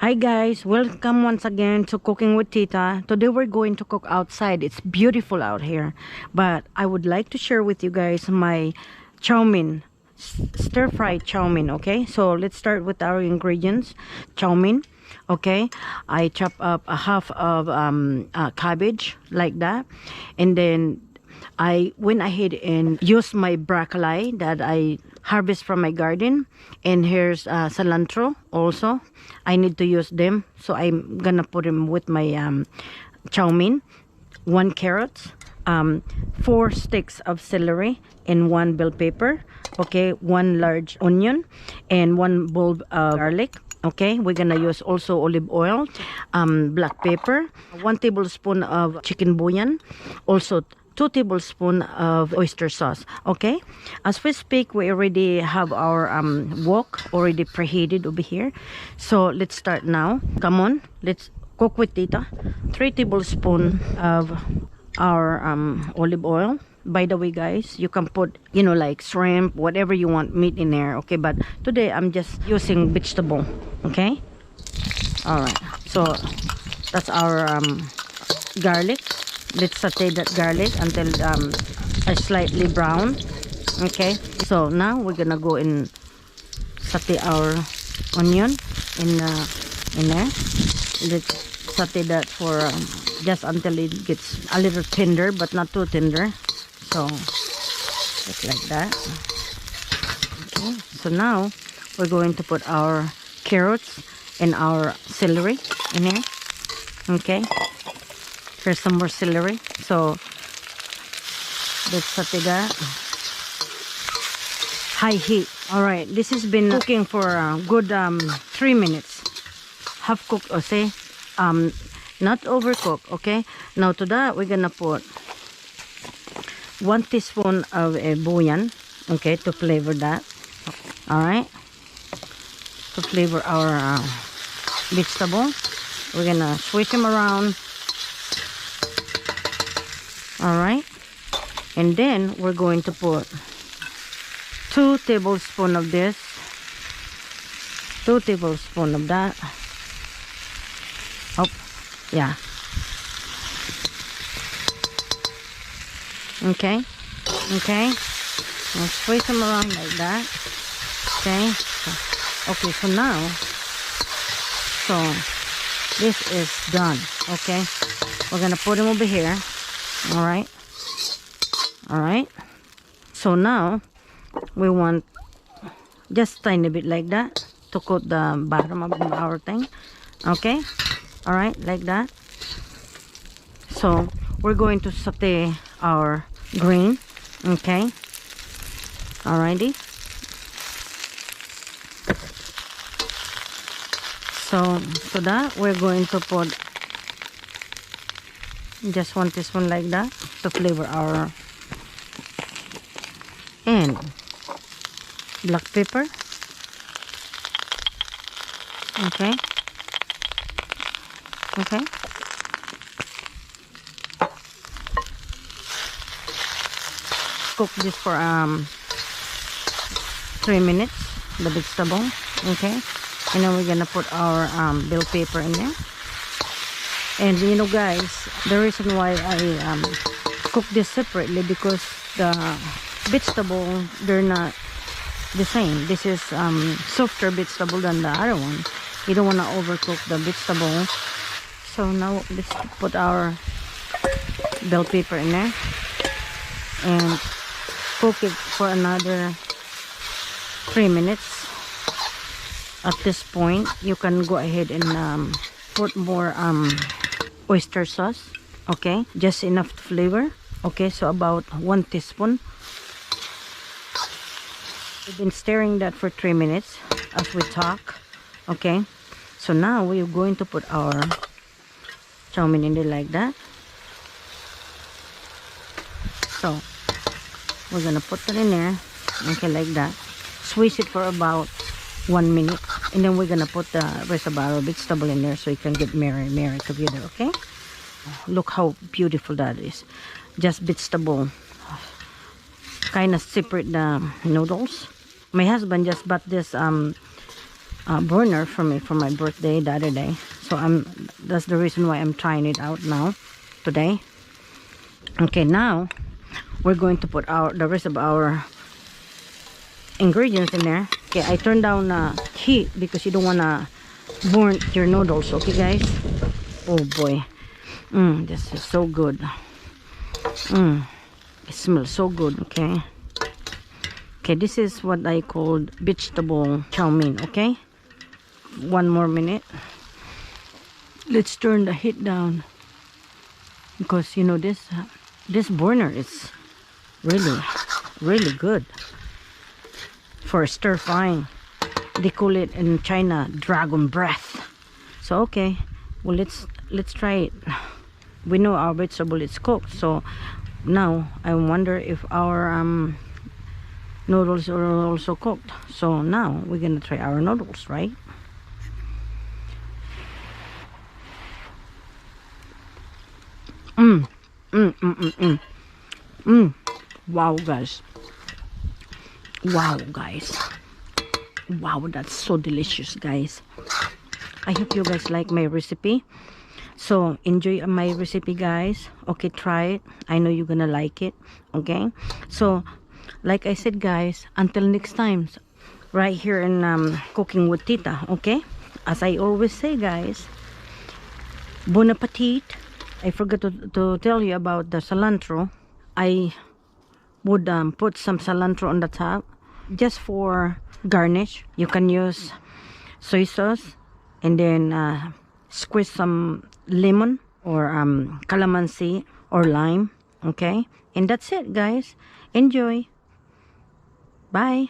Hi guys, welcome once again to Cooking with Tita. Today we're going to cook outside. It's beautiful out here, but I would like to share with you guys my chow mein, stir-fried chow mein. Okay, so let's start with our ingredients. Chow mein. Okay, I chop up a half of cabbage like that, and then I went ahead and used my broccoli that I harvest from my garden, and here's cilantro also. I need to use them, so I'm gonna put them with my chow mein. 1 carrot, 4 sticks of celery, and 1 bell pepper. Okay, 1 large onion, and 1 bulb of garlic. Okay, we're gonna use also olive oil, black pepper, 1 tablespoon of chicken bouillon, also 2 tablespoons of oyster sauce. Okay, as we speak, we already have our wok already preheated over here, so let's start now. Come on, let's cook with Tita. 3 tablespoons of our olive oil. By the way guys, you can put, you know, like shrimp, whatever you want, meat in there. Okay, but today I'm just using vegetable. Okay, all right, so that's our garlic. Let's saute that garlic until slightly brown. Okay, so now we're gonna go and saute our onion in there. Let's saute that for just until it gets a little tender, but not too tender. So just like that. Okay, so now we're going to put our carrots and our celery in here. Okay, here's some more celery, so let's saute that. High heat. All right, this has been cooking for a good 3 minutes. Half cooked, or say not overcooked. Okay, now to that we're gonna put 1 teaspoon of bouillon. Okay, to flavor that. All right, to flavor our vegetable. We're gonna switch them around. All right, and then we're going to put 2 tablespoons of this, 2 tablespoons of that. Oh yeah. Okay, let's switch them around like that. Okay, okay, so now, so this is done. Okay, we're gonna put them over here. All right, so now we want just tiny bit like that to coat the bottom of our thing. Okay, all right, like that. So we're going to saute our green. Okay, alrighty. So that we're going to put just 1 teaspoon like that to flavor our, and black pepper. Okay, cook this for 3 minutes, the vegetable. Okay, and then we're gonna put our bell pepper in there. And you know guys, the reason why I cook this separately, because the vegetable, they're not the same. This is softer vegetable than the other one. You don't want to overcook the vegetable. So now let's put our bell pepper in there and cook it for another 3 minutes. At this point, you can go ahead and put more oyster sauce. Okay, just enough to flavor. Okay, so about 1 teaspoon. We've been stirring that for 3 minutes as we talk. Okay, so now we're going to put our chow mein in there like that. So we're gonna put that in there. Okay, like that. Squeeze it for about 1 minute, and then we're gonna put the rest of our vegetable in there so it can get marry together. Okay, look how beautiful that is. Just vegetable, kind of separate the noodles. My husband just bought this burner for me for my birthday the other day. So that's the reason why I'm trying it out now today. Okay, now we're going to put the rest of our ingredients in there. Okay, I turned down heat because you don't want to burn your noodles. Okay guys, oh boy, this is so good. It smells so good. Okay, this is what I called vegetable chow mein. Okay, 1 more minute. Let's turn the heat down because you know this burner is really good for stir frying. They call it in China dragon breath. So okay, well let's try it. We know our vegetable is cooked, so now I wonder if our noodles are also cooked. So now we're gonna try our noodles, right? Wow guys, wow, that's so delicious guys. I hope you guys like my recipe. So enjoy my recipe guys. Okay, try it. I know you're gonna like it. Okay, so like I said guys, until next time, right here in Cooking with Tita. Okay, as I always say guys, bon appetit. I forgot to tell you about the cilantro. I would put some cilantro on the top just for garnish. You can use soy sauce and then squeeze some lemon or calamansi or lime. Okay, and that's it guys. Enjoy. Bye.